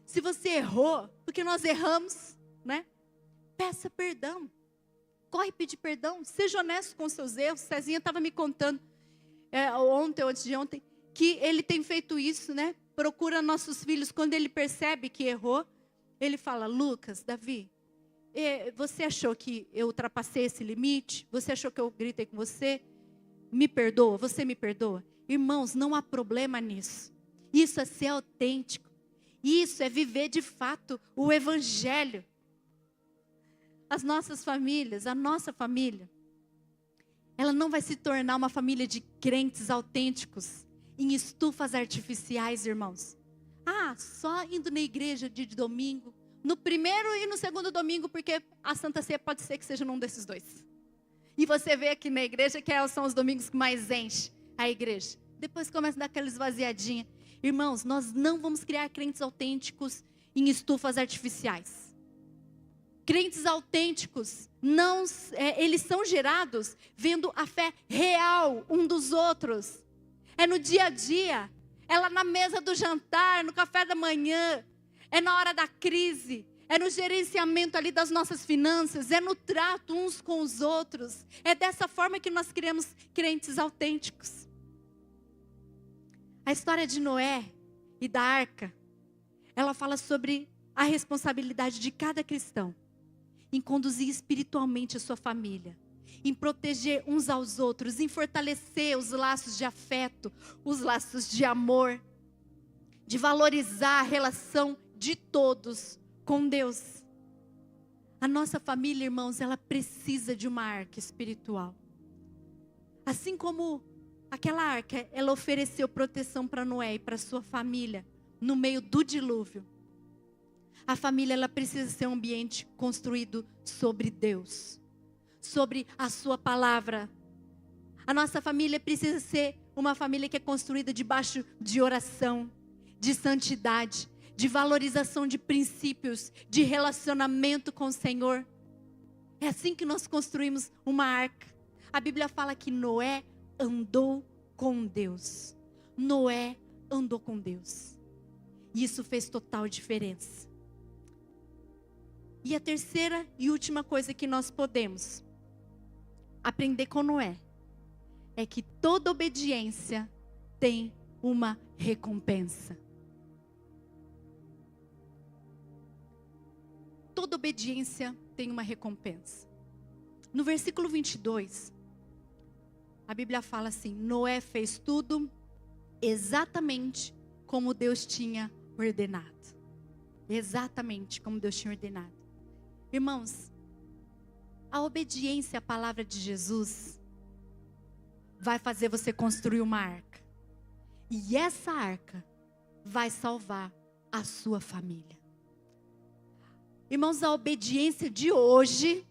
Se você errou, porque nós erramos, né? Peça perdão. Corre pedir perdão. Seja honesto com os seus erros. Cezinha estava me contando ontem ou antes de ontem, que ele tem feito isso, né? Procura nossos filhos, quando ele percebe que errou, ele fala: Lucas, Davi, você achou que eu ultrapassei esse limite? Você achou que eu gritei com você? Me perdoa, você me perdoa? Irmãos, não há problema nisso. Isso é ser autêntico. Isso é viver de fato o evangelho. As nossas famílias, a nossa família, ela não vai se tornar uma família de crentes autênticos em estufas artificiais, irmãos. Só indo na igreja dia de domingo, no primeiro e no segundo domingo, porque a Santa Ceia pode ser que seja num desses dois. E você vê aqui na igreja que são os domingos que mais enche a igreja. Depois começa a dar aquela esvaziadinha. Irmãos, nós não vamos criar crentes autênticos em estufas artificiais. Crentes autênticos, eles são gerados vendo a fé real um dos outros. É no dia a dia, é lá na mesa do jantar, no café da manhã, é na hora da crise, é no gerenciamento ali das nossas finanças, é no trato uns com os outros. É dessa forma que nós criamos crentes autênticos. A história de Noé e da arca, ela fala sobre a responsabilidade de cada cristão em conduzir espiritualmente a sua família, em proteger uns aos outros, em fortalecer os laços de afeto, os laços de amor, de valorizar a relação de todos com Deus. A nossa família, irmãos, ela precisa de uma arca espiritual. Assim como aquela arca, ela ofereceu proteção para Noé e para sua família no meio do dilúvio. A família, ela precisa ser um ambiente construído sobre Deus, sobre a sua palavra. A nossa família precisa ser uma família que é construída debaixo de oração, de santidade, de valorização de princípios, de relacionamento com o Senhor. É assim que nós construímos uma arca. A Bíblia fala que Noé andou com Deus. Noé andou com Deus. E isso fez total diferença. E a terceira e última coisa que nós podemos aprender com Noé é que toda obediência tem uma recompensa. Toda obediência tem uma recompensa. No versículo 22, a Bíblia fala assim: Noé fez tudo exatamente como Deus tinha ordenado. Exatamente como Deus tinha ordenado. Irmãos, a obediência à palavra de Jesus vai fazer você construir uma arca. E essa arca vai salvar a sua família. Irmãos, a obediência de hoje,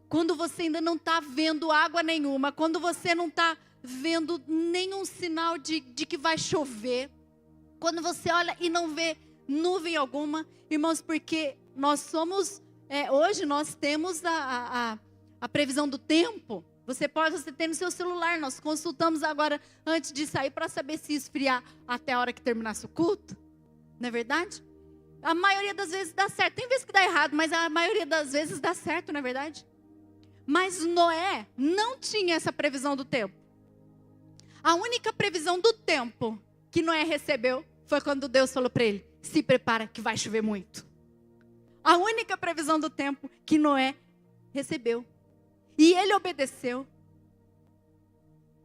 quando você ainda não está vendo água nenhuma, quando você não está vendo nenhum sinal de que vai chover, quando você olha e não vê nuvem alguma, irmãos, porque nós somos, hoje nós temos a previsão do tempo. Você tem no seu celular, nós consultamos agora antes de sair para saber se esfriar até a hora que terminasse o culto, não é verdade? A maioria das vezes dá certo. Tem vezes que dá errado, mas a maioria das vezes dá certo, não é verdade? Mas Noé não tinha essa previsão do tempo. A única previsão do tempo que Noé recebeu foi quando Deus falou para ele: se prepara que vai chover muito. A única previsão do tempo que Noé recebeu. E ele obedeceu.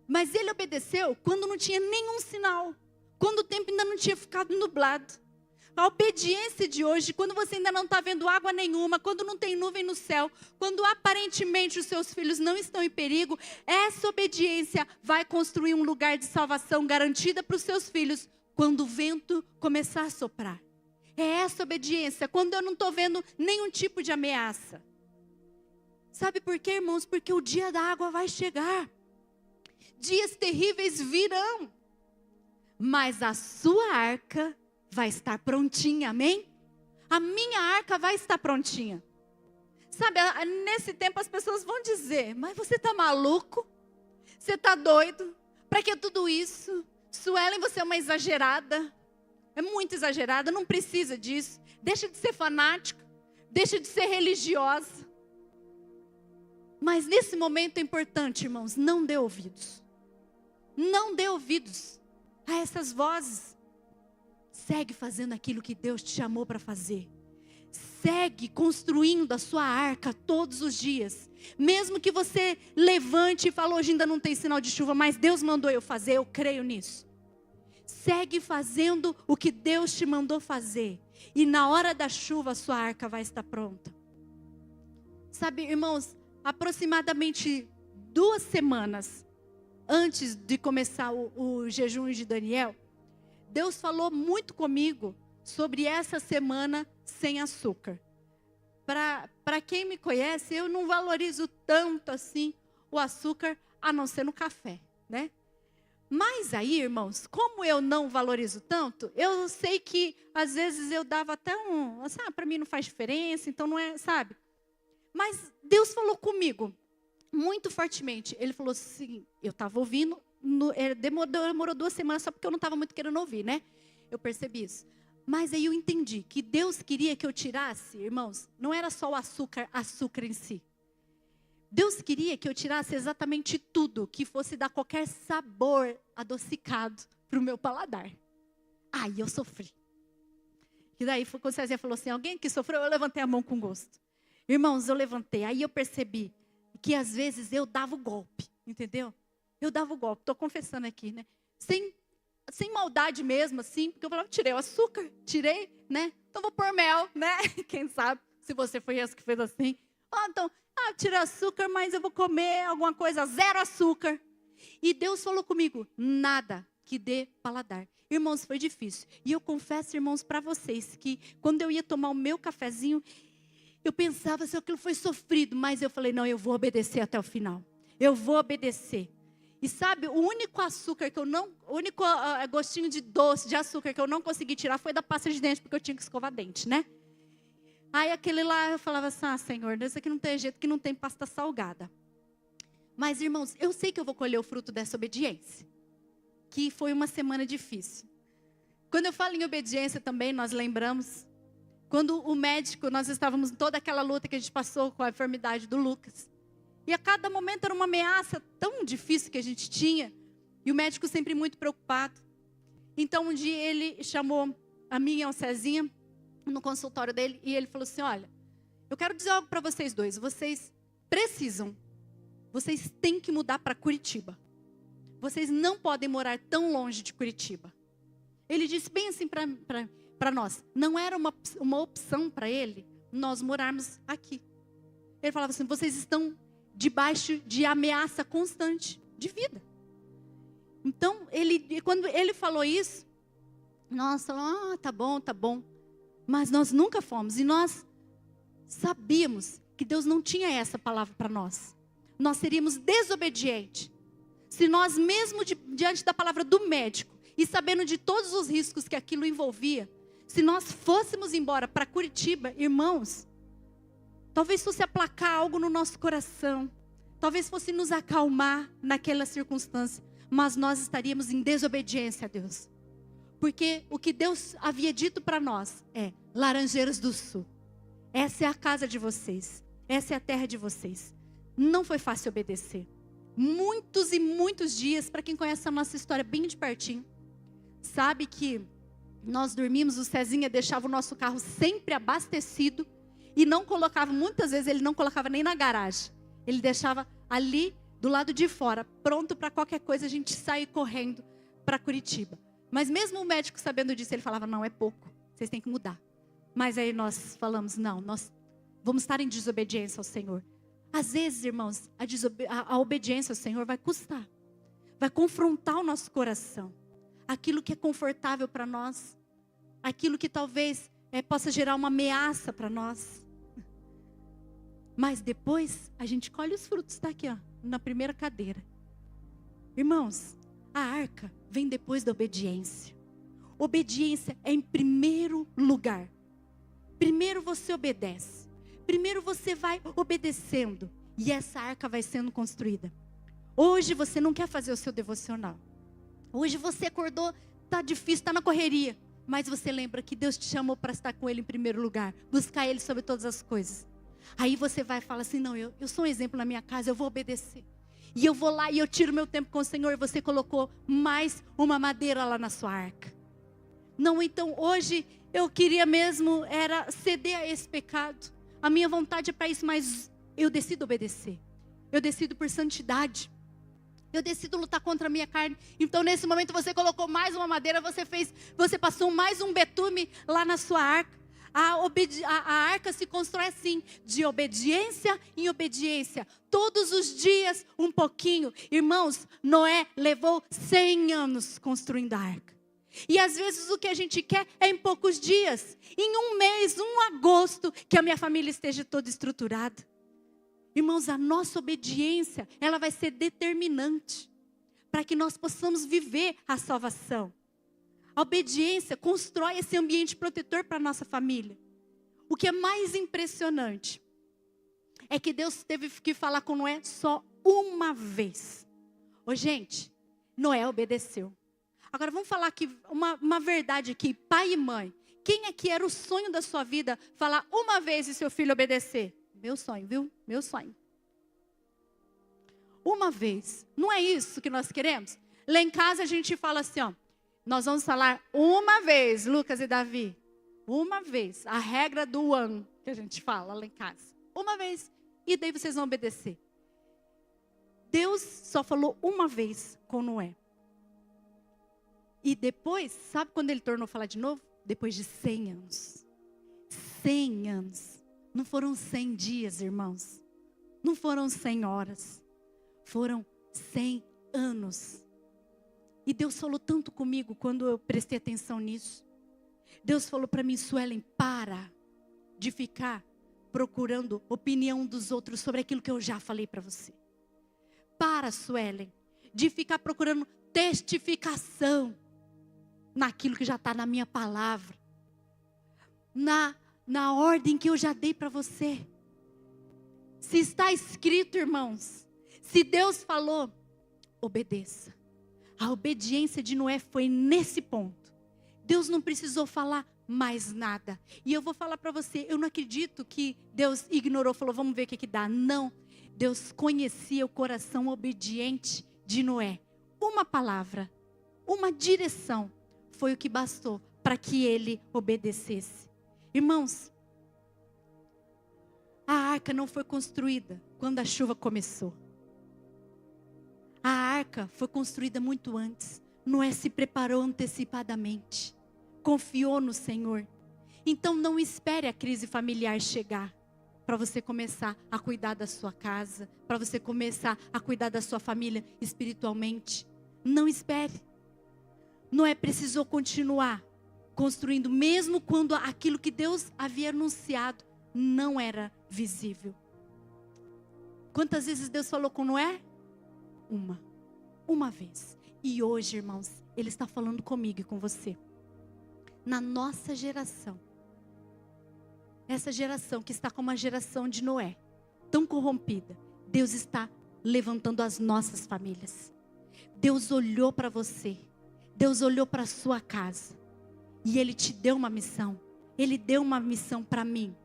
Mas ele obedeceu quando não tinha nenhum sinal. Quando o tempo ainda não tinha ficado nublado. A obediência de hoje, quando você ainda não está vendo água nenhuma, quando não tem nuvem no céu, quando aparentemente os seus filhos não estão em perigo, essa obediência vai construir um lugar de salvação garantida para os seus filhos quando o vento começar a soprar. É essa obediência, quando eu não estou vendo nenhum tipo de ameaça. Sabe por quê, irmãos? Porque o dia da água vai chegar. Dias terríveis virão. Mas a sua arca vai estar prontinha, amém? A minha arca vai estar prontinha. Sabe, nesse tempo as pessoas vão dizer: mas você está maluco? Você está doido? Para que tudo isso? Suelen, você é uma exagerada. É muito exagerada, não precisa disso. Deixa de ser fanática. Deixa de ser religiosa. Mas nesse momento é importante, irmãos, não dê ouvidos. Não dê ouvidos a essas vozes. Segue fazendo aquilo que Deus te chamou para fazer. Segue construindo a sua arca todos os dias. Mesmo que você levante e fale: hoje ainda não tem sinal de chuva, mas Deus mandou eu fazer, eu creio nisso. Segue fazendo o que Deus te mandou fazer. E na hora da chuva a sua arca vai estar pronta. Sabe, irmãos, aproximadamente 2 semanas antes de começar o jejum de Daniel, Deus falou muito comigo sobre essa semana sem açúcar. Para quem me conhece, eu não valorizo tanto assim o açúcar, a não ser no café, né? Mas aí, irmãos, como eu não valorizo tanto, eu sei que às vezes eu dava até para mim não faz diferença, então não é, sabe? Mas Deus falou comigo muito fortemente. Ele falou assim, eu estava ouvindo, demorou 2 semanas só porque eu não estava muito querendo ouvir, né? Eu percebi isso. Mas aí eu entendi que Deus queria que eu tirasse, irmãos, não era só o açúcar em si. Deus queria que eu tirasse exatamente tudo que fosse dar qualquer sabor adocicado para o meu paladar. Aí eu sofri. E daí, quando o César falou assim, alguém que sofreu, eu levantei a mão com gosto. Irmãos, eu levantei. Aí eu percebi que às vezes eu dava o golpe, entendeu? Eu dava o golpe, estou confessando aqui, né? Sem maldade mesmo, assim, porque eu falava, tirei o açúcar, tirei, né? Então vou pôr mel, né? Quem sabe, se você foi esse que fez assim. Tirei açúcar, mas eu vou comer alguma coisa, 0 açúcar. E Deus falou comigo, nada que dê paladar. Irmãos, foi difícil. E eu confesso, irmãos, para vocês, que quando eu ia tomar o meu cafezinho, eu pensava se aquilo foi sofrido, mas eu falei, não, eu vou obedecer até o final. Eu vou obedecer. E sabe, o único açúcar que eu não, o único gostinho de doce, de açúcar que eu não consegui tirar foi da pasta de dente, porque eu tinha que escovar dente, né? Aí aquele lá eu falava assim, Senhor, isso aqui não tem jeito, que não tem pasta salgada. Mas irmãos, eu sei que eu vou colher o fruto dessa obediência. Que foi uma semana difícil. Quando eu falo em obediência também, nós lembramos. Quando o médico, nós estávamos em toda aquela luta que a gente passou com a enfermidade do Lucas. E a cada momento era uma ameaça tão difícil que a gente tinha. E o médico sempre muito preocupado. Então um dia ele chamou a mim e ao Cezinha no consultório dele. E ele falou assim, olha, eu quero dizer algo para vocês dois. Vocês têm que mudar para Curitiba. Vocês não podem morar tão longe de Curitiba. Ele disse bem assim para nós. Não era uma opção para ele nós morarmos aqui. Ele falava assim, vocês estão debaixo de ameaça constante de vida. Então, quando ele falou isso, nós falamos, tá bom. Mas nós nunca fomos. E nós sabíamos que Deus não tinha essa palavra para nós. Nós seríamos desobedientes. Se nós mesmo diante da palavra do médico, e sabendo de todos os riscos que aquilo envolvia, se nós fôssemos embora para Curitiba, irmãos, talvez fosse aplacar algo no nosso coração. Talvez fosse nos acalmar naquela circunstância. Mas nós estaríamos em desobediência a Deus. Porque o que Deus havia dito para nós é, Laranjeiras do Sul. Essa é a casa de vocês. Essa é a terra de vocês. Não foi fácil obedecer. Muitos e muitos dias, para quem conhece a nossa história bem de pertinho, sabe que nós dormimos, o Cezinha deixava o nosso carro sempre abastecido e não colocava, muitas vezes ele não colocava nem na garagem. Ele deixava ali do lado de fora, pronto para qualquer coisa a gente sair correndo para Curitiba. Mas mesmo o médico sabendo disso, ele falava, não, é pouco, vocês têm que mudar. Mas aí nós falamos, não, nós vamos estar em desobediência ao Senhor. Às vezes, irmãos, a obediência ao Senhor vai custar. Vai confrontar o nosso coração. Aquilo que é confortável para nós. Aquilo que talvez possa gerar uma ameaça para nós. Mas depois, a gente colhe os frutos. Está aqui, ó, na primeira cadeira. Irmãos, a arca vem depois da obediência. Obediência é em primeiro lugar. Primeiro você obedece. Primeiro você vai obedecendo. E essa arca vai sendo construída. Hoje você não quer fazer o seu devocional. Hoje você acordou, está difícil, está na correria. Mas você lembra que Deus te chamou para estar com Ele em primeiro lugar. Buscar Ele sobre todas as coisas. Aí você vai e fala assim, não, eu sou um exemplo na minha casa, eu vou obedecer. E eu vou lá e eu tiro meu tempo com o Senhor. E você colocou mais uma madeira lá na sua arca. Não, então hoje eu queria mesmo era ceder a esse pecado. A minha vontade é para isso, mas eu decido obedecer. Eu decido por santidade. Eu decido lutar contra a minha carne. Então nesse momento você colocou mais uma madeira, você passou mais um betume lá na sua arca. A arca se constrói assim, de obediência em obediência. Todos os dias um pouquinho. Irmãos, Noé levou 100 anos construindo a arca. E às vezes o que a gente quer é em poucos dias. Em um mês, um agosto, que a minha família esteja toda estruturada. Irmãos, a nossa obediência, ela vai ser determinante. Para que nós possamos viver a salvação. A obediência constrói esse ambiente protetor para a nossa família. O que é mais impressionante é que Deus teve que falar com Noé só uma vez. Ô gente, Noé obedeceu. Agora vamos falar aqui uma verdade aqui, pai e mãe. Quem é que era o sonho da sua vida falar uma vez e seu filho obedecer? Meu sonho, viu? Meu sonho. Uma vez. Não é isso que nós queremos? Lá em casa a gente fala assim, ó. Nós vamos falar uma vez, Lucas e Davi. Uma vez. A regra do one que a gente fala lá em casa. Uma vez. E daí vocês vão obedecer. Deus só falou uma vez com Noé. E depois, sabe quando ele tornou a falar de novo? Depois de 100 anos. 100 anos. Não foram 100 dias, irmãos. Não foram 100 horas. Foram 100 anos. E Deus falou tanto comigo quando eu prestei atenção nisso. Deus falou para mim, Suelen, para de ficar procurando opinião dos outros sobre aquilo que eu já falei para você. Para, Suelen, de ficar procurando testificação naquilo que já está na minha palavra. Na ordem que eu já dei para você. Se está escrito, irmãos, se Deus falou, obedeça. A obediência de Noé foi nesse ponto. Deus não precisou falar mais nada. E eu vou falar para você, eu não acredito que Deus ignorou, falou, vamos ver o que dá. Não, Deus conhecia o coração obediente de Noé. Uma palavra, uma direção, foi o que bastou para que ele obedecesse. Irmãos, a arca não foi construída quando a chuva começou. A arca foi construída muito antes. Noé se preparou antecipadamente. Confiou no Senhor. Então não espere a crise familiar chegar para você começar a cuidar da sua casa, para você começar a cuidar da sua família espiritualmente. Não espere. Noé precisou continuar construindo, mesmo quando aquilo que Deus havia anunciado não era visível. Quantas vezes Deus falou com Noé? Uma vez. E hoje, irmãos, Ele está falando comigo e com você. Na nossa geração, essa geração que está como a geração de Noé, tão corrompida, Deus está levantando as nossas famílias. Deus olhou para você, Deus olhou para a sua casa, e Ele te deu uma missão, Ele deu uma missão para mim.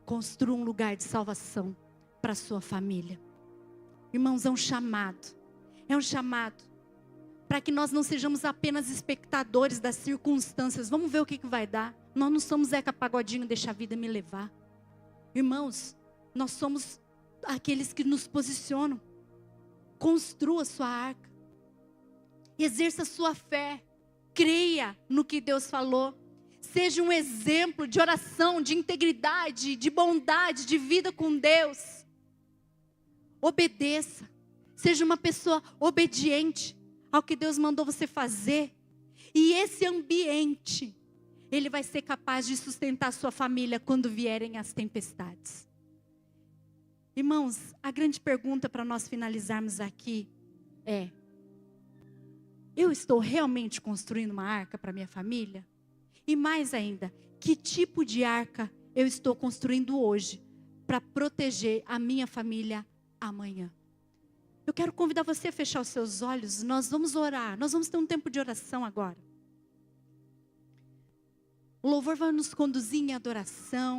Construa um lugar de salvação para a sua família. Irmãos, é um chamado. É um chamado para que nós não sejamos apenas espectadores das circunstâncias. Vamos ver o que vai dar. Nós não somos Zeca Pagodinho, deixa a vida me levar. Irmãos, nós somos aqueles que nos posicionam. Construa sua arca. Exerça sua fé. Creia no que Deus falou. Seja um exemplo de oração, de integridade, de bondade, de vida com Deus. Obedeça. Seja uma pessoa obediente ao que Deus mandou você fazer. E esse ambiente, ele vai ser capaz de sustentar a sua família quando vierem as tempestades. Irmãos, a grande pergunta para nós finalizarmos aqui é: eu estou realmente construindo uma arca para minha família? E mais ainda, que tipo de arca eu estou construindo hoje para proteger a minha família amanhã? Eu quero convidar você a fechar os seus olhos. Nós vamos orar. Nós vamos ter um tempo de oração agora. O louvor vai nos conduzir em adoração.